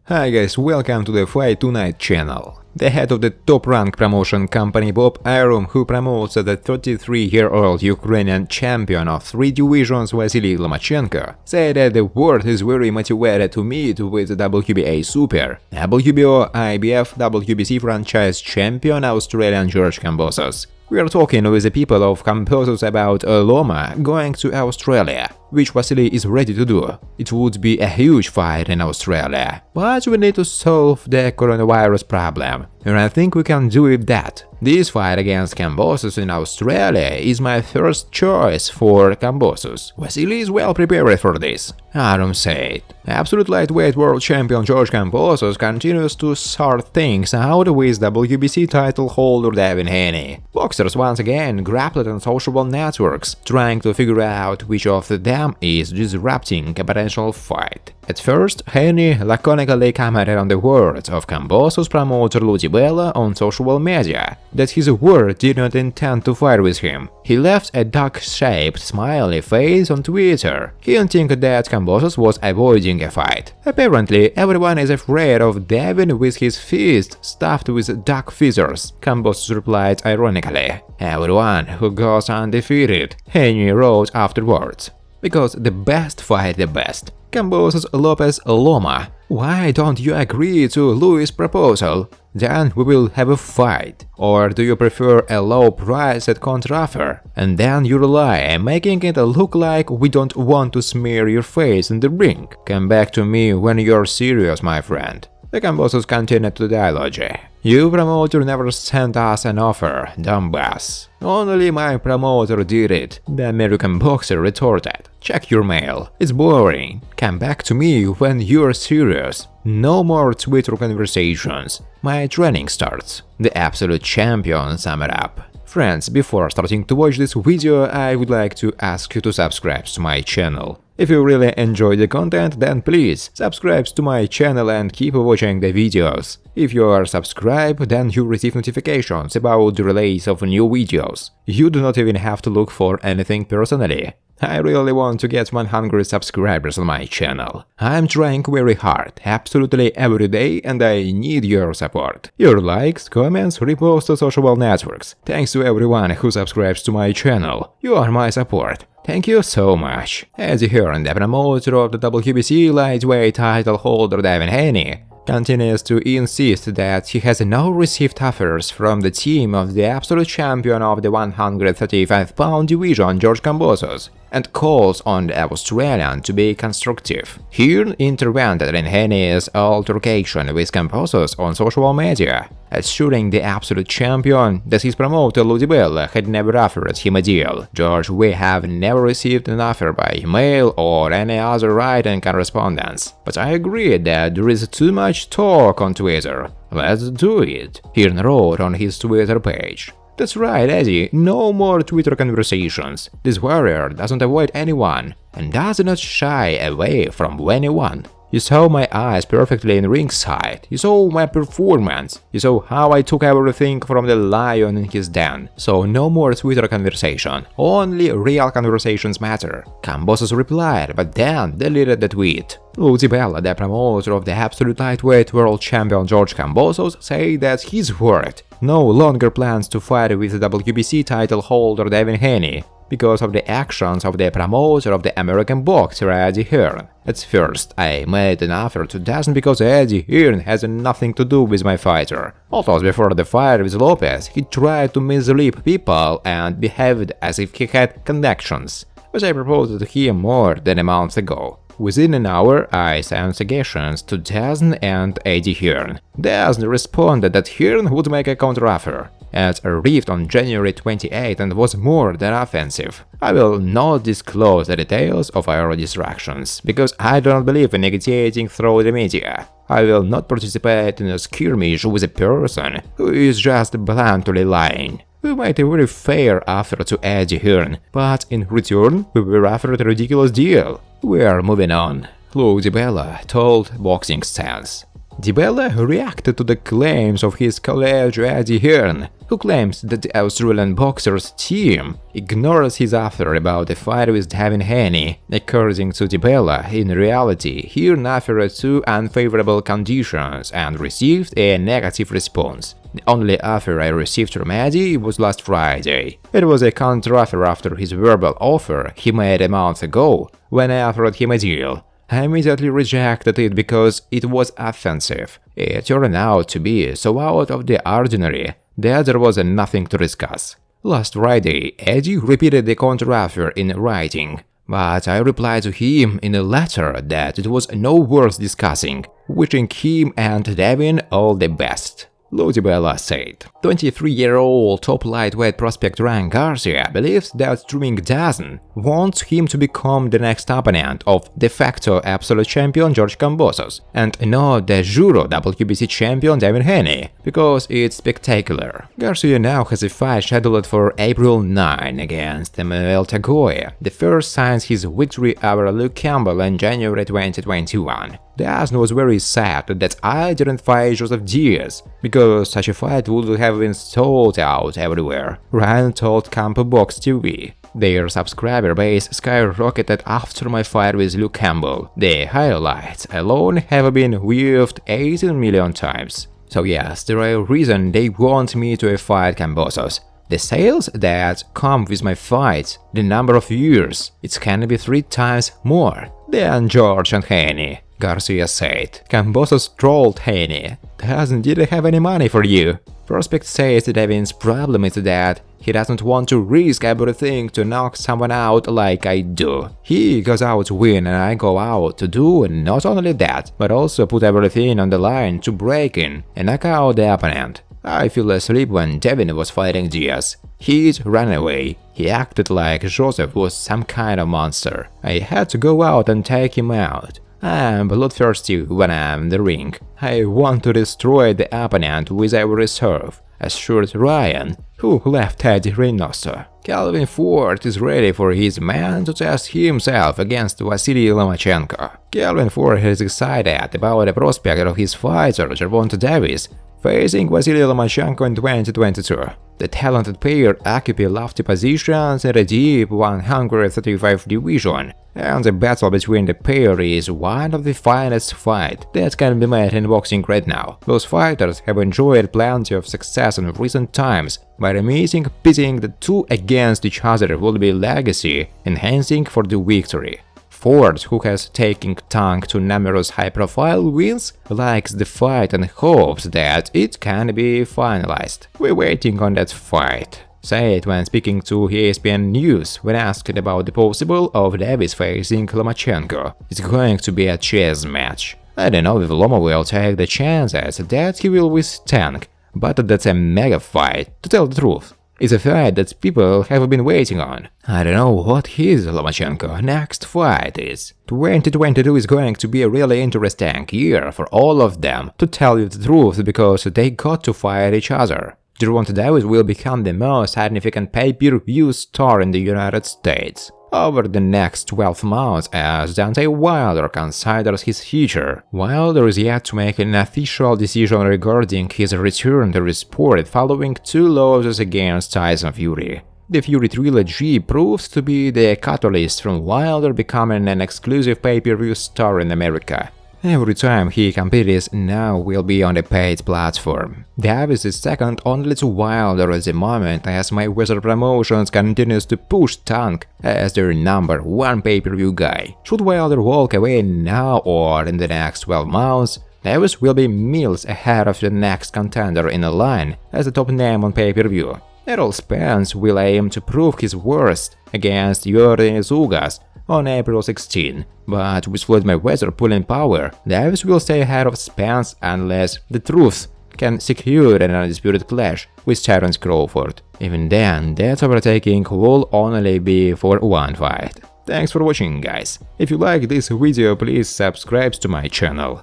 Hi guys, welcome to the Fight Tonight channel. The head of the top-ranked promotion company Bob Arum, who promotes the 33-year-old Ukrainian champion of 3 divisions Vasyl Lomachenko, said that the world is very motivated to meet with WBA Super, WBO, IBF, WBC Franchise champion Australian George Kambosos. We are talking with the people of Kambosos about Loma going to Australia, which Vasily is ready to do. It would be a huge fight in Australia, but we need to solve the coronavirus problem, and I think we can do it that. This fight against Kambosos in Australia is my first choice for Kambosos. Vasily is well prepared for this, Arum said. Absolute lightweight world champion George Kambosos continues to sort things out with WBC title holder Devin Haney. Boxers once again grappled on social networks, trying to figure out which of them is disrupting a potential fight. At first, Haney laconically commented on the words of Kambosos promoter Devin on social media, that his word did not intend to fight with him. He left a duck-shaped smiley face on Twitter, hinting that Kambosos was avoiding a fight. Apparently, everyone is afraid of Devin with his fist stuffed with duck feathers, Kambosos replied ironically. Everyone who goes undefeated, Haney wrote afterwards. Because the best fight the best. Kambosos Lopez Loma. Why don't you agree to Louis' proposal? Then we will have a fight. Or do you prefer a low price at counteroffer? And then you lie, making it look like we don't want to smear your face in the ring. Come back to me when you're serious, my friend. The Kambosos continued the dialogue. You promoter never sent us an offer, dumbass. Only my promoter did it, the American boxer retorted. Check your mail. It's boring. Come back to me when you're serious. No more Twitter conversations. My training starts. The absolute champion summed up. Friends, before starting to watch this video, I would like to ask you to subscribe to my channel. If you really enjoy the content, then please subscribe to my channel and keep watching the videos. If you are subscribed, then you receive notifications about the release of new videos. You do not even have to look for anything personally. I really want to get 100 subscribers on my channel. I'm trying very hard, absolutely every day, and I need your support. Your likes, comments, reposts to social networks. Thanks to everyone who subscribes to my channel. You are my support. Thank you so much. Eddie Hearn, the promoter of the WBC lightweight title holder Devin Haney, continues to insist that he has now received offers from the team of the absolute champion of the 135-pound division George Kambosos, and calls on the Australian to be constructive. Hearn intervened in Haney's altercation with Kambosos on social media, assuring the absolute champion that his promoter Devin had never offered him a deal. George, we have never received an offer by email or any other written correspondence, but I agree that there is too much talk on Twitter. Let's do it, Hearn wrote on his Twitter page. That's right, Eddie, no more Twitter conversations. This warrior doesn't avoid anyone and does not shy away from anyone. You saw my eyes perfectly in ringside, you saw my performance, you saw how I took everything from the lion in his den. So no more Twitter conversation, only real conversations matter. Kambosos replied, but then deleted the tweet. Devin, the promoter of the absolute lightweight world champion George Kambosos, said that his word no longer plans to fight with the WBC title holder Devin Haney because of the actions of the promoter of the American boxer Eddie Hearn. At first, I made an offer to Devin because Eddie Hearn has nothing to do with my fighter. Although before the fight with Lopez, he tried to mislead people and behaved as if he had connections, which I proposed to him more than a month ago. Within an hour, I sent suggestions to Devin and Eddie Hearn. Devin responded that Hearn would make a counteroffer. It arrived on January 28 and was more than offensive. I will not disclose the details of our distractions, because I do not believe in negotiating through the media. I will not participate in a skirmish with a person who is just bluntly lying. We made a very fair offer to Eddie Hearn, but in return we were offered a ridiculous deal. We are moving on, Devin told Boxing Stance. Devin reacted to the claims of his colleague Eddie Hearn who claims that the Australian boxer's team ignores his offer about a fight with Devin Haney. According to Dibella, in reality, he offered 2 unfavorable conditions and received a negative response. The only offer I received from Eddie was last Friday. It was a counteroffer after his verbal offer he made a month ago, when I offered him a deal. I immediately rejected it because it was offensive. It turned out to be so out of the ordinary that there was nothing to discuss. Last Friday, Eddie repeated the counteroffer in writing, but I replied to him in a letter that it was no worth discussing, wishing him and Devin all the best. Dibella said. 23-year-old top lightweight prospect Ryan Garcia believes that Streaming Dozen wants him to become the next opponent of de facto absolute champion George Kambosos and not de jure WBC champion Devin Haney, because it's spectacular. Garcia now has a fight scheduled for April 9 against Emmanuel Tagoya, the first since his victory over Luke Campbell in January 2021. Dozen was very sad that I didn't fight Joseph Diaz, because such a fight would have been sold out everywhere, Ryan told Campobox TV. Their subscriber base skyrocketed after my fight with Luke Campbell. The highlights alone have been viewed 18 million times. So yes, there are reasons they want me to fight Kambosos. The sales that come with my fights, the number of views, it can be 3 times more than George and Haney, Garcia said. Kambosos trolled Haney. Doesn't didn't have any money for you. Prospect says Devin's problem is that he doesn't want to risk everything to knock someone out like I do. He goes out to win and I go out to do not only that, but also put everything on the line to break in and knock out the opponent. I fell asleep when Devin was fighting Diaz. He'd run away. He acted like Joseph was some kind of monster. I had to go out and take him out. I'm bloodthirsty when I'm in the ring. I want to destroy the opponent with every serve, assured Ryan, who left Eddie Reynoso. Calvin Ford is ready for his man to test himself against Vasyl Lomachenko. Calvin Ford is excited about the prospect of his fighter Gervonta facing Vasyl Lomachenko in 2022. The talented pair occupy lofty positions in the deep 135 division, and the battle between the pair is one of the finest fights that can be made in boxing right now. Both fighters have enjoyed plenty of success in recent times, but amazing pitting the two against each other will be legacy enhancing for the victory. Ford, who has taken tongue to numerous high-profile wins, likes the fight and hopes that it can be finalized. We're waiting on that fight, said when speaking to ESPN News when asked about the possible of Davis facing Lomachenko. It's going to be a chess match. I don't know if Loma will take the chances that he will withstand, but that's a mega fight, to tell the truth. It's a fight that people have been waiting on. I don't know what his Lomachenko next fight is. 2022 is going to be a really interesting year for all of them, to tell you the truth, because they got to fight each other. Gervonta will become the most significant pay-per-view star in the United States over the next 12 months as Deontay Wilder considers his future. Wilder is yet to make an official decision regarding his return to the sport following 2 losses against Tyson Fury. The Fury trilogy proves to be the catalyst from Wilder becoming an exclusive pay-per-view star in America. Every time he competes now will be on a paid platform. Davis is second only to Wilder at the moment as Mayweather Promotions continues to push Tank as their #1 pay-per-view guy. Should Wilder walk away now or in the next 12 months, Davis will be miles ahead of the next contender in the line as the top name on pay-per-view. Errol Spence will aim to prove his worth against Yordan Ugas on April 16, but with Floyd Mayweather pulling power, Davis will stay ahead of Spence unless the Truth can secure an undisputed clash with Terence Crawford. Even then, that overtaking will only be for one fight. Thanks for watching, guys. If you like this video, please subscribe to my channel.